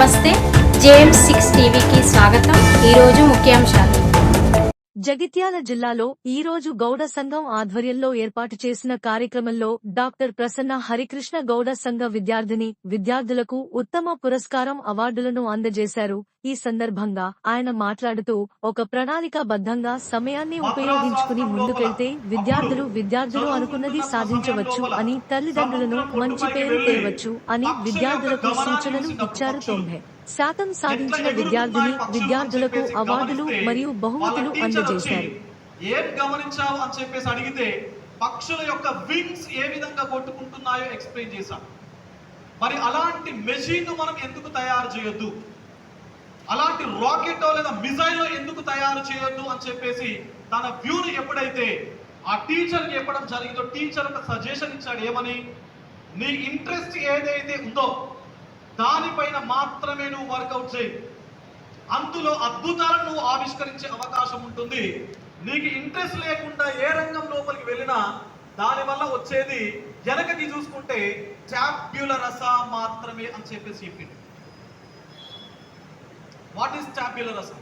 నమస్తే, JM6 టీవీకి స్వాగతం. ఈరోజు ముఖ్యాంశాలు. జగిత్యాల జిల్లాలో ఈరోజు గౌడ సంఘం ఆధ్వర్యంలో ఏర్పాటు చేసిన కార్యక్రమంలో డాక్టర్ ప్రసన్న హరికృష్ణ గౌడ సంఘ విద్యార్థులకు ఉత్తమ పురస్కారం అవార్డులను అందజేశారు. ఈ సందర్భంగా ఆయన మాట్లాడుతూ, ఒక ప్రణాళికాబద్ధంగా సమయాన్ని ఉపయోగించుకుని ముందుకెళ్తే విద్యార్థులు అనుకున్నది సాధించవచ్చు అని, తల్లిదండ్రులను మంచి పేరు తేవచ్చు అని విద్యార్థులకు సూచనలు ఇచ్చారు. 90% సాధించిన విద్యార్థులకు అవార్డులు మరియు బహుమతులు అందజేశారు. ఏం గమనించావు అని చెప్పేసి అడిగితే, పక్షుల యొక్క వింగ్స్ ఏ విధంగా కొట్టుకుంటున్నాయో ఎక్స్ప్లెయిన్ చేశాం. మరి అలాంటి మెషిన్ మనం ఎందుకు తయారు చేయొద్దు, అలాంటి రాకెట్ లేదా మిసైల్ ఎందుకు తయారు చేయొద్దు అని చెప్పేసి తన వ్యూని ఎప్పుడైతే ఆ టీచర్కి చెప్పడం జరిగిందో, టీచర్ ఒక సజెషన్ ఇచ్చాడు. ఏమని? నీ ఇంట్రెస్ట్ ఏదైతే ఉందో దానిపైన మాత్రమే నువ్వు వర్కౌట్ చేయి, అందులో అద్భుతాలను నువ్వు ఆవిష్కరించే అవకాశం ఉంటుంది. నీకు ఇంట్రెస్ట్ లేకుండా ఏ రంగం లోపలికి వెళ్ళినా దానివల్ల వచ్చేది వెనకకి చూసుకుంటే ట్యాబ్యులర్ రస మాత్రమే అని చెప్పేసి చెప్పింది. What is tabula rasa?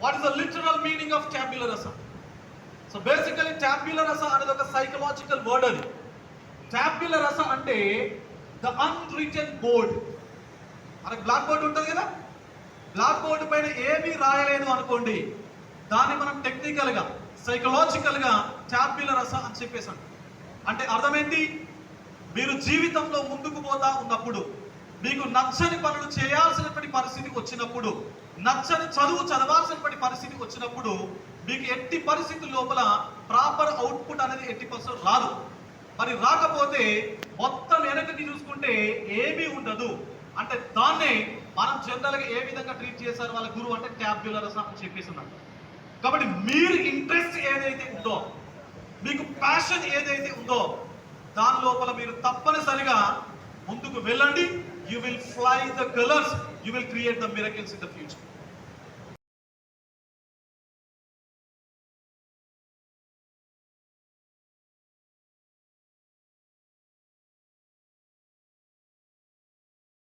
What is the literal meaning of tabula rasa? So basically ట్యాబ్యులర్ రస అనేది ఒక సైకలాజికల్ వర్డ్. అది ట్యాబ్యులర్ రస అంటే ద అన్రిటెన్ బోర్డ్. మనకి బ్లాక్ బోర్డ్ ఉంటుంది కదా, బ్లాక్ బోర్డు పైన ఏమీ రాయలేదు అనుకోండి, దాన్ని మనం టెక్నికల్ గా సైకలాజికల్ గా ట్యాబ్యులర్ రస అని చెప్పేసాం. అంటే అర్థమేంటి? మీరు జీవితంలో ముందుకు పోతా ఉన్నప్పుడు, మీకు నచ్చని పనులు చేయాల్సినటువంటి పరిస్థితికి వచ్చినప్పుడు, నచ్చని చదువు చదవాల్సినటువంటి పరిస్థితికి వచ్చినప్పుడు, మీకు ఎట్టి పరిస్థితుల లోపల ప్రాపర్ అవుట్పుట్ అనేది 80% రాదు. మరి రాకపోతే మొత్తం వెనకకి చూసుకుంటే ఏమీ ఉండదు. అంటే దాన్నే మనం జనరల్ గా ఏ విధంగా ట్రీట్ చేశారు వాళ్ళ గురువు అంటే ట్యాబ్యులర్ రస అని చెప్పేసి ఉన్నారు. కాబట్టి మీరు ఇంట్రెస్ట్ ఏదైతే ఉందో, మీకు ప్యాషన్ ఏదైతే ఉందో, దాని లోపల మీరు తప్పనిసరిగా ముందుకు వెళ్ళండి. You will fly the colours, you will create the miracles in the future.